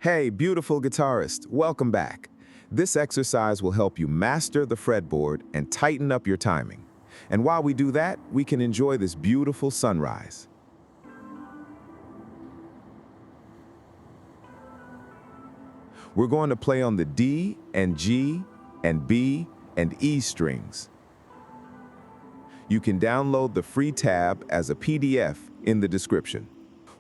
Hey, beautiful guitarist, welcome back. This exercise will help you master the fretboard and tighten up your timing. And while we do that, we can enjoy this beautiful sunrise. We're going to play on the D and G and B and E strings. You can download the free tab as a PDF in the description.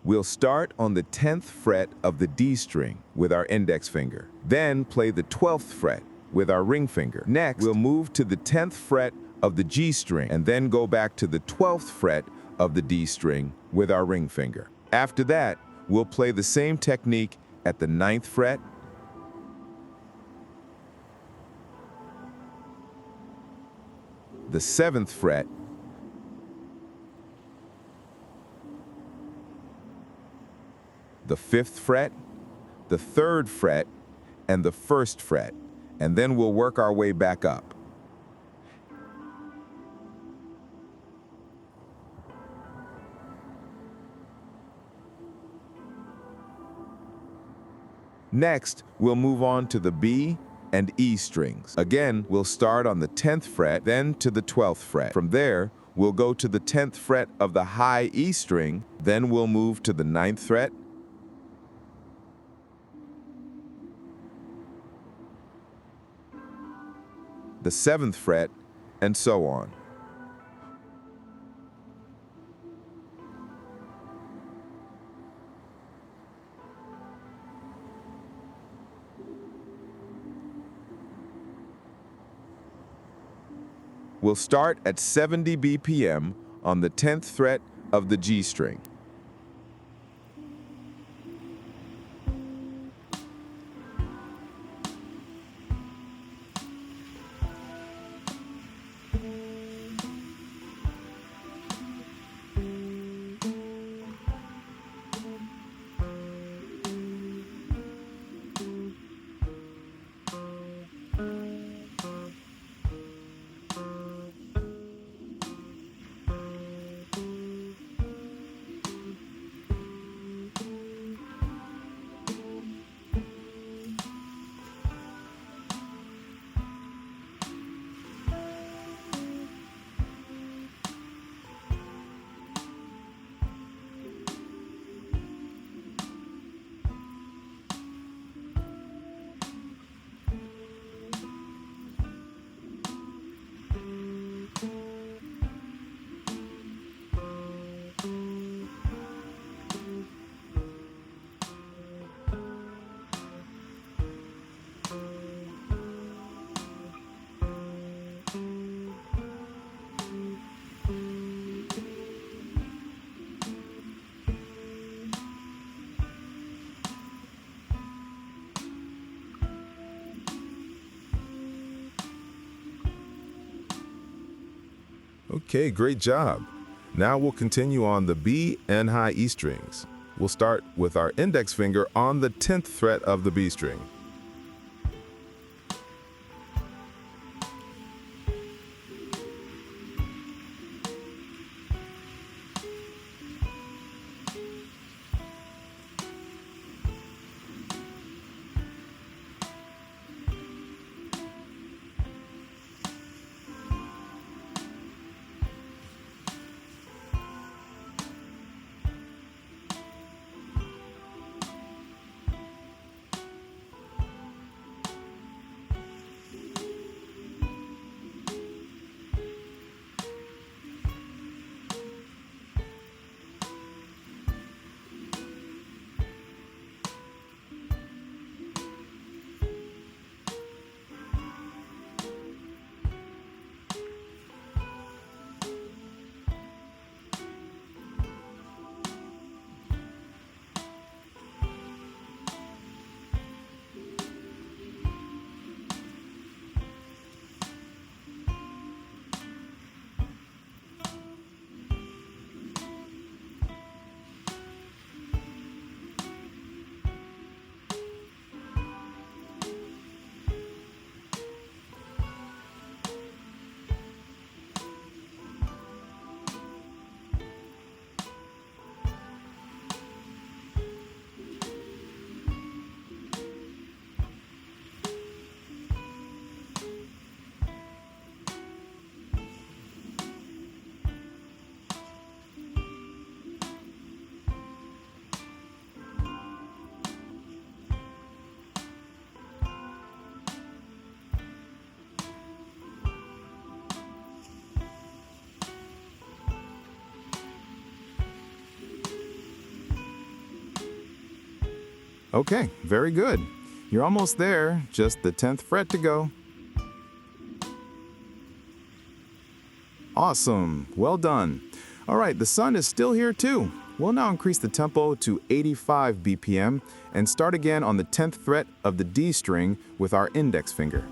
We'll start on the 10th fret of the D string with our index finger. Then play the 12th fret with our ring finger. Next, we'll move to the 10th fret of the G string and then go back to the 12th fret of the D string with our ring finger. After that, we'll play the same technique at the 9th fret, the 7th fret, the 5th fret, the 3rd fret, and the 1st fret, and then we'll work our way back up. Next, we'll move on to the B and E strings. Again, we'll start on the 10th fret, then to the 12th fret. From there, we'll go to the 10th fret of the high E string, then we'll move to the 9th fret, the 7th fret, and so on. We'll start at 70 BPM on the 10th fret of the G string. Okay, great job. Now we'll continue on the B and high E strings. We'll start with our index finger on the 10th fret of the B string. Okay, very good. You're almost there, just the 10th fret to go. Awesome, well done. All right, the sun is still here too. We'll now increase the tempo to 85 BPM and start again on the 10th fret of the D string with our index finger.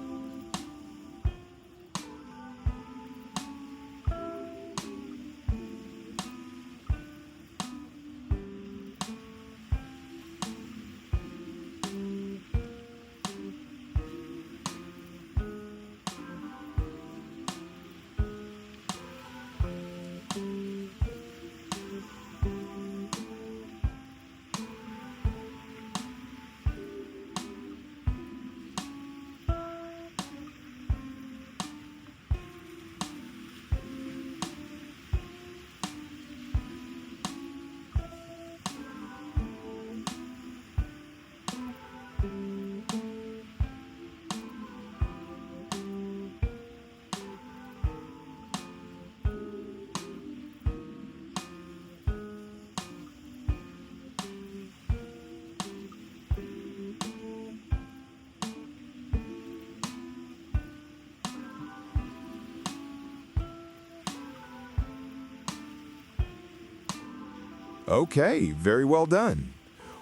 Okay, very well done.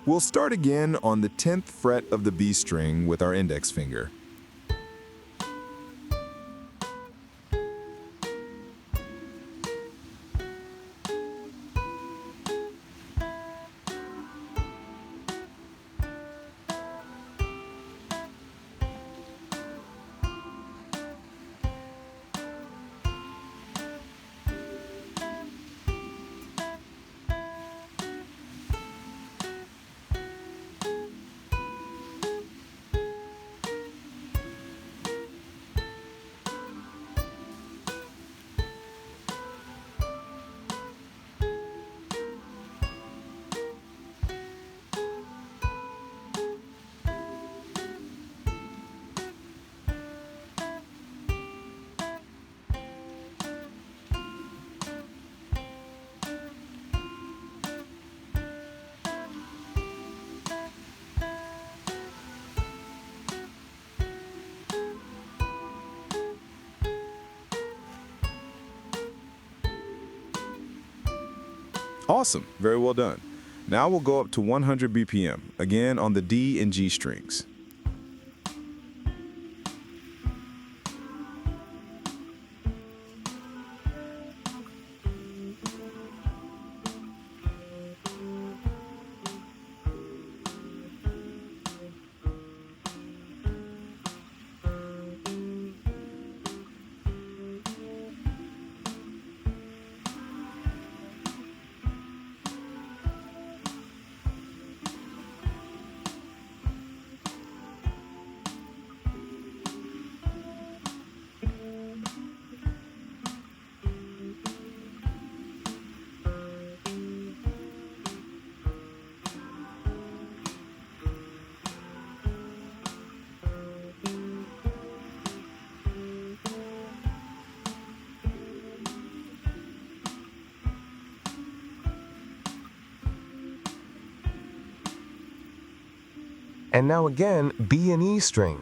We'll start again on the 10th fret of the B string with our index finger. Awesome, very well done. Now we'll go up to 100 BPM, again on the D and G strings. And now again, B and E string.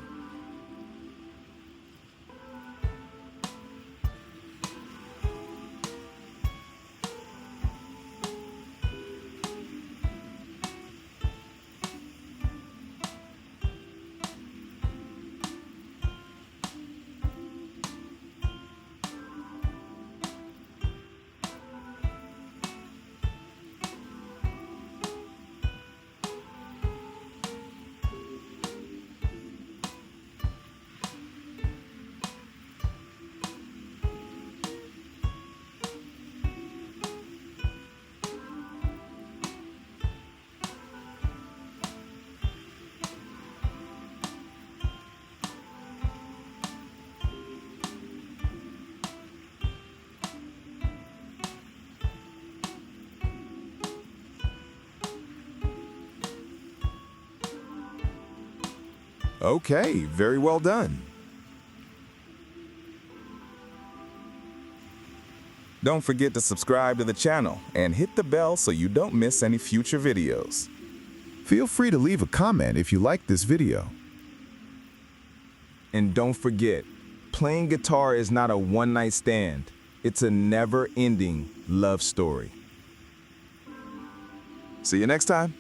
Okay, very well done. Don't forget to subscribe to the channel and hit the bell so you don't miss any future videos. Feel free to leave a comment if you like this video. And don't forget, playing guitar is not a one-night stand. It's a never-ending love story. See you next time.